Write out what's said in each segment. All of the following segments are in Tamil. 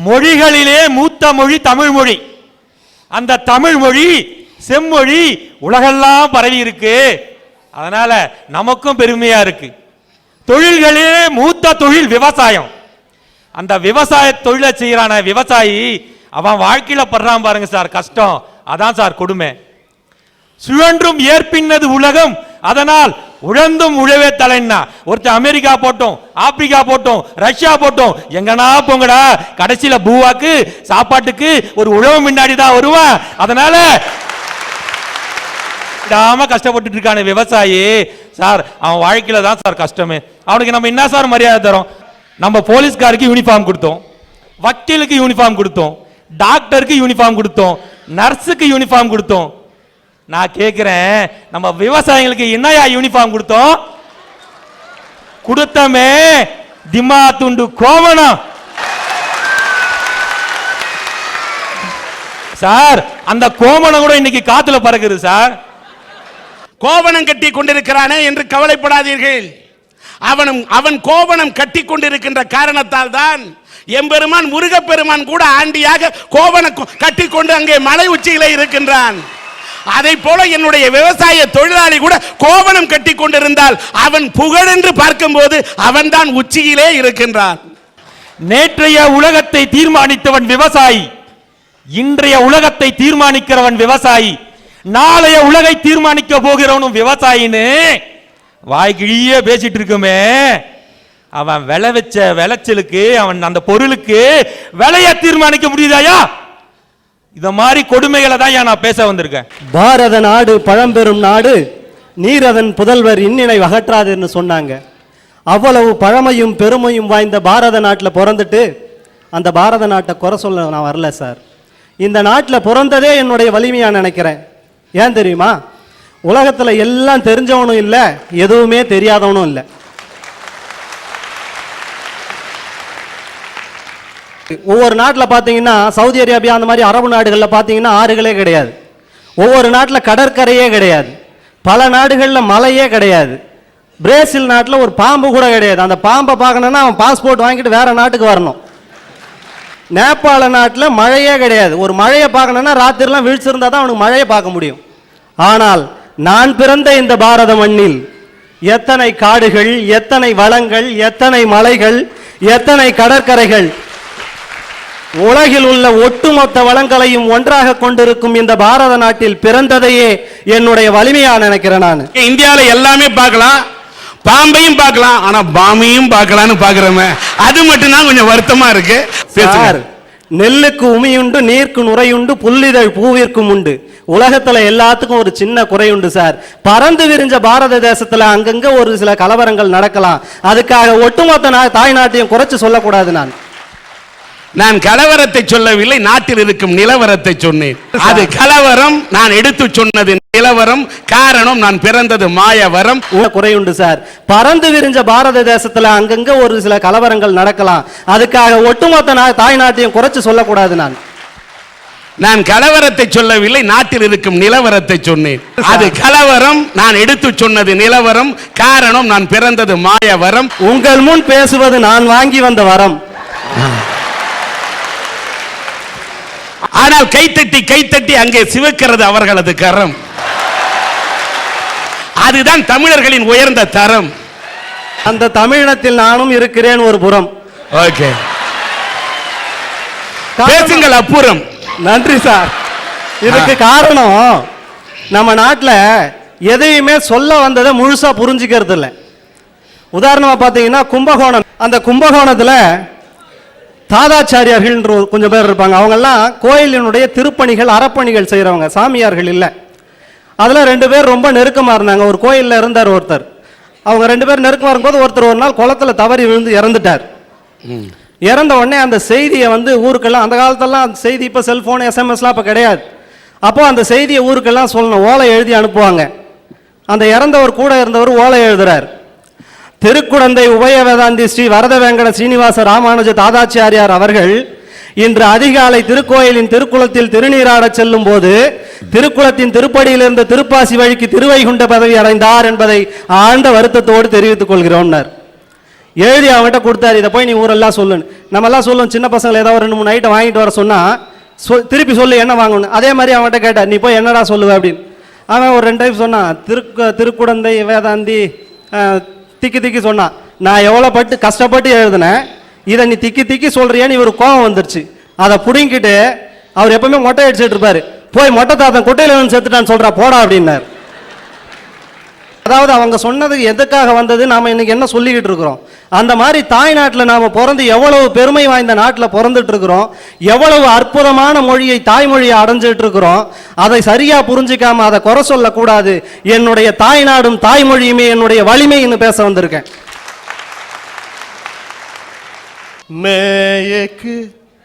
மொழிகளிலே மூத்த மொழி தமிழ் மொழி. அந்த தமிழ் மொழி செம்மொழி உலகெல்லாம் பரவி இருக்கு. அதனால நமக்கும் பெருமையா இருக்கு. தொழில்களே மூத்த தொழில் விவசாயம். அந்த விவசாய தொழிலை செய்யறான விவசாயி அவன் வாழ்க்கையில படுறான் பாருங்க சார் கஷ்டம். அதான் சார் கொடுமை. சுழன்றும் ஏற்பின்னது உலகம், அதனால் உழந்தும் உழவே தலைன்னா. ஒருத்தர் அமெரிக்கா போட்டோம், ஆப்பிரிக்கா போட்டோம், ரஷ்யா போட்டோம், எங்கனா போங்கடா, கடைசியில பூவாக்கு சாப்பாட்டுக்கு ஒரு உழவு முன்னாடி தான் வருவான். அதனால கஷ்டப்பட்டு இருக்கான விவசாயி சார், அவன் வாழ்க்கையில தான் சார் கஷ்டமே. அவனுக்கு நம்ம என்ன சார் மரியாதை தரோம்? நம்ம போலீஸ்காருக்கு யூனிஃபார்ம் கொடுத்தோம், வக்கீலுக்கு யூனிஃபார்ம் கொடுத்தோம், டாக்டருக்கு யூனிஃபார்ம் கொடுத்தோம், நர்ஸுக்கு யூனிஃபார்ம் கொடுத்தோம். நான் கேட்கிறேன், நம்ம விவசாயிகளுக்கு என்னையா யூனிஃபார்ம் கொடுத்தோம்? கொடுத்தமே திமா துண்டு கோவணம் சார். அந்த கோவணம் கூட இன்னைக்கு காத்துல பறக்குது சார். கோவணம் கட்டி கொண்டிருக்கிறானே என்று கவலைப்படாதீர்கள். அவன் கோவணம் கட்டி கொண்டிருக்கின்ற காரணத்தால் தான் எம்பெருமான் முருகப்பெருமான் கூட ஆண்டியாக கோவணம் கட்டி கொண்டு அங்கே மலை உச்சியிலே இருக்கின்றான். அதை போல என்னுடைய விவசாய தொழிலாளி கூட கோவணம் கட்டி கொண்டிருந்தால் அவன் புகழென்று பார்க்கும் போது அவன் தான் உச்சியிலே இருக்கின்றான். நேற்றைய உலகத்தை தீர்மானித்தவன் விவசாயி, இன்றைய உலகத்தை தீர்மானிக்கிறவன் விவசாயி, நாளைய உலகை தீர்மானிக்க போகிறவனும் விவசாயின்னு வாய்கிழியே பேசிட்டு இருக்குமே. அவன் விளைவிச்ச விளைச்சலுக்கு, அவன் அந்த பொருளுக்கு விலைய தீர்மானிக்க முடியுதாயா? இத மாதிரி கொடுமைகளை தான் நான் பேச வந்திருக்கேன். பாரத நாடு பழம்பெரும் நாடு, நீர் அதன் புதல்வர் இன்னினை அகற்றாதுன்னு சொன்னாங்க. அவ்வளவு பழமையும் பெருமையும் வாய்ந்த பாரத நாட்டில் பிறந்துட்டு அந்த பாரத நாட்டை குறை சொல்ல நான் வரல சார். இந்த நாட்டில் பிறந்ததே என்னுடைய வலிமையாக நினைக்கிறேன். ஏன் தெரியுமா? உலகத்தில் எல்லாம் தெரிஞ்சவனும் இல்லை, எதுவுமே தெரியாதவனும் இல்லை. ஒவ்வொரு நாட்டில் பார்த்தீங்கன்னா, சவுதி அரேபியா அந்த மாதிரி அரபு நாடுகளில் பார்த்தீங்கன்னா ஆறுகளே கிடையாது. ஒவ்வொரு நாட்டில் கடற்கரையே கிடையாது. பல நாடுகளில் மலையே கிடையாது. பிரேசில் நாட்டில் ஒரு பாம்பு கூட கிடையாது. அந்த பாம்பை பார்க்கணுன்னா அவன் பாஸ்போர்ட் வாங்கிட்டு வேற நாட்டுக்கு வரணும். நேபாள நாட்டில் மழையே கிடையாது. ஒரு மழையை பார்க்கணுன்னா ராத்திரிலாம் வீழ்ச்சிருந்தா தான் அவனுக்கு மழையை பார்க்க முடியும். ஆனால் நான் பிறந்த இந்த பாரத மண்ணில் எத்தனை காடுகள், எத்தனை வளங்கள், எத்தனை மலைகள், எத்தனை கடற்கரைகள், உலகில் உள்ள ஒட்டுமொத்த வளங்களையும் ஒன்றாக கொண்டிருக்கும் இந்த பாரத நாட்டில் பிறந்ததையே என்னுடைய வலிமையா நினைக்கிறேன். நான் இந்தியாவில் எல்லாமே பார்க்கலாம், பாம்பையும் பார்க்கலாம், ஆனா பாமையும் பார்க்கலான்னு பாக்குறோமே, அது மட்டும் தான் கொஞ்சம் வருத்தமா இருக்கு. நெல்லுக்கு உமியுண்டு, நீர்க்கு நுரையுண்டு, புல்லிதழ் பூவிற்கும் உண்டு. உலகத்துல எல்லாத்துக்கும் ஒரு சின்ன குறையுண்டு சார். பறந்து விரிஞ்ச பாரத தேசத்துல அங்கங்க ஒரு சில கலவரங்கள் நடக்கலாம். அதுக்காக ஒட்டுமொத்த தாய் நாட்டையும் குறைச்சு சொல்லக்கூடாது. நான் கலவரத்தை சொல்லவில்லை, நாட்டில் இருக்கும் நிலவரத்தை சொன்னேன். அது கலவரம், நான் எடுத்து சொன்னது நிலவரம். காரணம், நான் பிறந்தது மாயவரம். குறையுண்டு சார். பறந்து விரிஞ்ச பாரத தேசத்துல அங்கங்க ஒரு சில கலவரங்கள் நடக்கலாம். அதுக்காக ஒட்டுமொத்த தாய் நாட்டையும் குறைச்சு சொல்லக்கூடாது. நான் கலவரத்தை சொல்லவில்லை, நாட்டில் இருக்கும் நிலவரத்தை சொன்னேன். அது கலவரம், நான் எடுத்து சொன்னது நிலவரம். காரணம், நான் பிறந்தது மாயவரம். உங்கள் முன் பேசுவது நான் வாங்கி வந்த வரம். ஆனால் கைத்தட்டி கைத்தட்டி அங்கே சிவக்கிறது அவர்களது கரம். அதுதான் தமிழர்களின் உயர்ந்த தரம். அந்த தமிழினத்தில் நானும் இருக்கிறேன் ஒரு புறம். ஓகே, பேசுங்கள் அப்புறம். நன்றி சார். இதுக்கு காரணம், நம்ம நாட்டில் எதையுமே சொல்ல வந்ததை முழுசா புரிஞ்சுக்கிறது இல்லை. உதாரணமா பார்த்தீங்கன்னா கும்பகோணம். அந்த கும்பகோணத்தில் தாதாச்சாரியார்கள் கொஞ்சம் பேர் இருப்பாங்க. அவங்கெல்லாம் கோயிலினுடைய திருப்பணிகள், அறப்பணிகள் செய்கிறவங்க, சாமியார்கள் இல்லை. அதில் 2 பேர் ரொம்ப நெருக்கமாக இருந்தாங்க. ஒரு கோயிலில் இருந்தார் ஒருத்தர். அவங்க 2 பேர் நெருக்கமாக இருக்கும்போது ஒருத்தர் ஒரு நாள் குளத்தில் தவறி விழுந்து இறந்துட்டார். இறந்த உடனே அந்த செய்தியை ஊருக்கெல்லாம், அந்த காலத்தெல்லாம் அந்த செய்தி, இப்போ செல்ஃபோன் SMS இப்போ கிடையாது. அப்போ அந்த செய்தியை ஊருக்கெல்லாம் சொல்லணும், ஓலை எழுதி அனுப்புவாங்க. அந்த இறந்தவர் கூட இருந்தவர் ஓலை எழுதுறார். திருக்குடந்தை உபய வேதாந்தி ஸ்ரீ வரத வெங்கட ஸ்ரீனிவாச ராமானுஜ தாதாச்சாரியார் அவர்கள் இன்று அதிகாலை திருக்கோயிலின் திருக்குளத்தில் திருநீராட செல்லும் போது திருக்குளத்தின் திருப்படியிலிருந்து திருப்பாசி வழிக்கு திருவைகுண்ட பதவி அடைந்தார் என்பதை ஆழ்ந்த வருத்தத்தோடு தெரிவித்துக் கொள்கிறோம். எழுதி அவன்கிட்ட கொடுத்தாரு, இதை போய் நீ ஊரெல்லாம் சொல்லுன்னு. நம்ம எல்லாம் சொல்லுவோம், சின்ன பசங்களை ஏதாவது 2-3 ஐட்டம் வாங்கிட்டு வர சொன்னா திருப்பி சொல்லு என்ன வாங்கணும். அதே மாதிரி அவன்கிட்ட கேட்டார், நீ போய் என்னடா சொல்லுவ அப்படின்னு. அவன் ஒரு 2 டைம் சொன்னான், திருக்குடந்தை வேதாந்தி திக்கி திக்கி சொன்னான். நான் எவ்வளோ கஷ்டப்பட்டு எழுதுனேன், இதை நீ திக்கி திக்கி சொல்றியான்னு இவர் கோவம் வந்துருச்சு. அதை புடிங்கிட்டு அவர் எப்பவுமே மொட்டை அடிச்சுட்டு இருப்பாரு, போய் மொட்டை தாத்தன் குட்டையில வந்து செத்துட்டான்னு சொல்றா போடா அப்படின்னார். அதாவது அவங்க சொன்னதுக்கு எதுக்காக வந்தது, நாம இன்னைக்கு என்ன சொல்லிக்கிட்டு இருக்கிறோம். அந்த மாதிரி தாய்நாட்டில் நாம பிறந்து எவ்வளவு பெருமை வாய்ந்த நாட்டில் பிறந்துட்டு இருக்கிறோம், எவ்வளவு அற்புதமான மொழியை தாய்மொழியை அடைஞ்சிட்டு இருக்கிறோம். அதை சரியா புரிஞ்சிக்காம அதை குறை சொல்லக்கூடாது. என்னுடைய தாய்நாடும் தாய்மொழியுமே என்னுடைய வலிமைன்னு பேச வந்திருக்கேன். मैं एक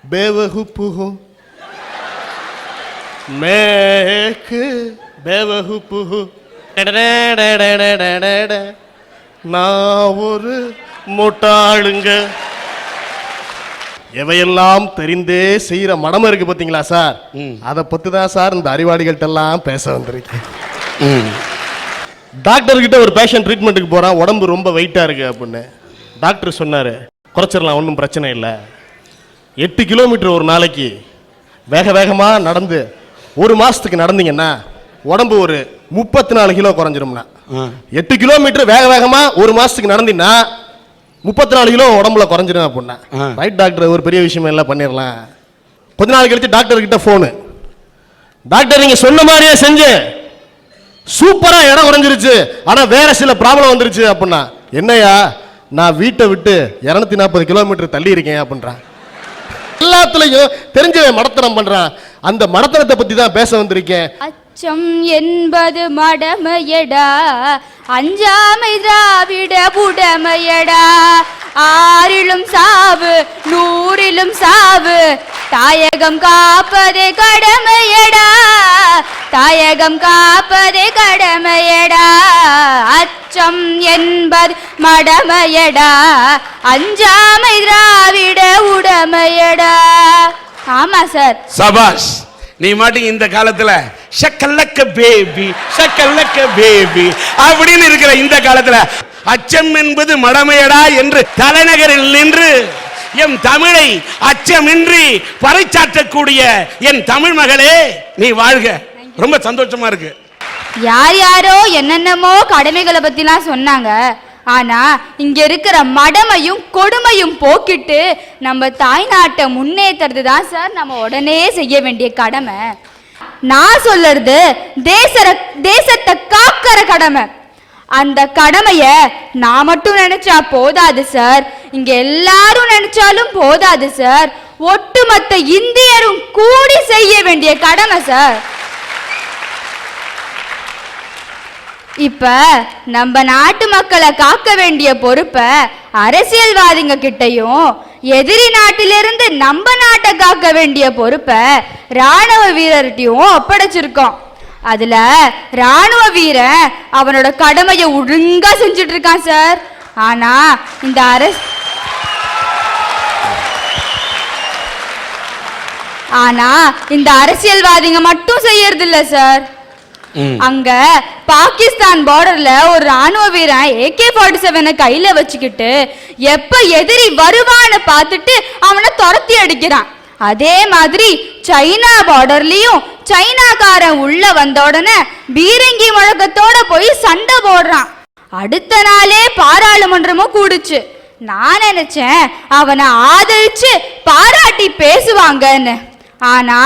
बेवकूफ हूँ, मैं एक बेवकूफ हूँ, நான் ஒரு முட்டாளுங்க. எவையெல்லாம் தெரிந்தே செய்யற மடமை இருக்கு பாத்தீங்களா சார், அதை பத்தி தான் சார் இந்த அறிவாளிகள்ட்ட எல்லாம் பேச வந்திருக்கேன். டாக்டர் கிட்ட ஒரு பேஷண்ட் ட்ரீட்மெண்ட்டுக்கு போறான், உடம்பு ரொம்ப வெயிட்டா இருக்கு அப்படின்னு. டாக்டர் சொன்னாரு, குறைச்சிடலாம் ஒன்றும் பிரச்சனை இல்லை, 8 கிலோமீட்டர் ஒரு நாளைக்கு வேக வேகமாக நடந்து 1 மாதத்துக்கு நடந்தீங்கன்னா உடம்பு ஒரு 34 கிலோ குறைஞ்சிரும்னா. 8 கிலோமீட்டர் வேக வேகமாக 1 மாதத்துக்கு நடந்தீங்கன்னா 34 கிலோ உடம்புல குறைஞ்சிரும் அப்படின்னா. ரைட் டாக்டர், ஒரு பெரிய விஷயம் எல்லாம் பண்ணிடலாம். கொஞ்ச நாள் கழிச்சு டாக்டர் கிட்ட ஃபோனு, டாக்டர் நீங்கள் சொன்ன மாதிரியே செஞ்சேன், சூப்பராக இடம் குறைஞ்சிருச்சு, ஆனால் வேற சில ப்ராப்ளம் வந்துருச்சு அப்படின்னா. என்னையா, நான் வீட்டை விட்டு 240 கிலோமீட்டர் தள்ளி இருக்கேன் அப்படின்றான். எல்லாத்துலயும் தெரிஞ்சவன் மடத்தனம் பண்றான். அந்த மடத்தனத்தை பத்தி தான் பேச வந்திருக்கேன். அச்சம் என்பது மடமையடா, அஞ்சாமை திராவிட புடமையடா, 6லும் சாவு 100லும் சாவு, தாயகம் காப்பதே கடமையடா, தாயகம் காப்பதே கடமையடா. அச்சம் என்பது மடமையடா, அஞ்சாமை திராவிட உடமையடா. ஆமா சார். சபாஷ். நீ மாட்டீங்க இந்த காலத்துல ஷக்கல்லக்க பேபி ஷக்கல்லக்க பேபி அப்படின்னு இருக்கிற இந்த காலத்துல அச்சம் என்பது மடமையடா என்று தலைநகரில் நின்று எம் தமிழை அச்சமின்றி பறைச்சாற்றக்கூடிய என் தமிழ் மகளே, நீ வாழ்க. ரொம்ப சந்தோஷமா இருக்கு. யார் யாரோ என்னென்னமோ கடமைகளை பத்திலாம் சொன்னாங்க. ஆனா இங்க இருக்கிற மடமையும் கொடுமையும் போக்கிட்டு நம்ம தாய்நாட்டை முன்னேற்றது தான் சார் நம்ம உடனே செய்ய வேண்டிய கடமை. நான் சொல்றது தேசத்தை காக்கிற கடமை. அந்த கடமைய நான் மட்டும் நினைச்சா போதாது சார், இங்க எல்லாரும் நினைச்சாலும் போதாது சார், ஒட்டுமொத்த இந்தியரும் கூடி செய்ய வேண்டிய கடமை சார். இப்ப நம்ம நாட்டு மக்களை காக்க வேண்டிய பொறுப்பை அரசியல்வாதிங்க கிட்டையும், எதிரி நாட்டிலிருந்து நம்ம நாட்டை காக்க வேண்டிய பொறுப்பை ராணுவ வீரர்கிட்டையும் ஒப்படைச்சிருக்கோம். அதுல ராணுவ வீரன் அவனோட கடமையை ஒழுங்கா செஞ்சுட்டு இருக்கான் சார். ஆனா இந்த அரசியல்வாதிங்க மட்டும் செய்யறது இல்ல சார். அங்க பாகிஸ்தான் பார்டர்ல ஒரு ராணுவ வீரன் AK-47 கையில வச்சுக்கிட்டு எப்ப எதிரி வருவான்னு பார்த்துட்டு அவனை துரத்தி அடிக்கிறான். அதே மாதிரி சைனா பார்டர்லயும் சைனாக்காரன் உள்ள வந்த உடனே பீரங்கி முழக்கத்தோட போய் சண்டை போடுறான். அடுத்த நாளே பாராளுமன்றமும் கூடுச்சு. நான் நினைச்சேன் அவனை ஆதரிச்சு பாராட்டி பேசுவாங்கன்னு. ஆனா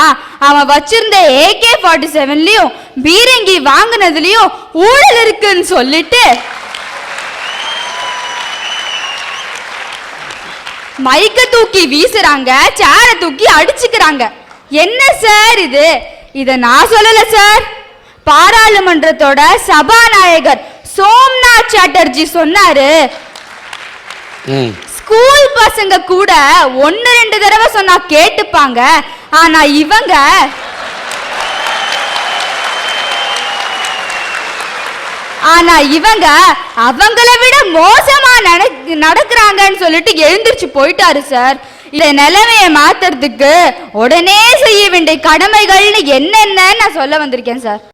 அவன் வச்சிருந்த AK-47லயும் பீரங்கி வாங்கினதுலயும் ஊழல் இருக்குன்னு சொல்லிட்டு மைக்க தூக்கி வீசுறாங்க, சேர தூக்கி அடிச்சுக்கிறாங்க. என்ன சார் இது? இத நான் சொல்லல சார், பாராளுமன்றத்தோட சபாநாயகர் சோம்நாத் சாட்டர்ஜி சொன்னாரு. ஸ்கூல் பசங்க கூட 1-2 தடவை சொன்னா கேட்டுப்பாங்க, ஆனா இவங்க அவங்கள விட மோசமா நடக்கிறாங்கன்னு சொல்லிட்டு எழுந்திருச்சு போயிட்டாரு சார். இந்த நிலைமையை மாத்துறதுக்கு உடனே செய்ய வேண்டிய கடமைகள்னு என்னென்ன நான் சொல்ல வந்திருக்கேன் சார்.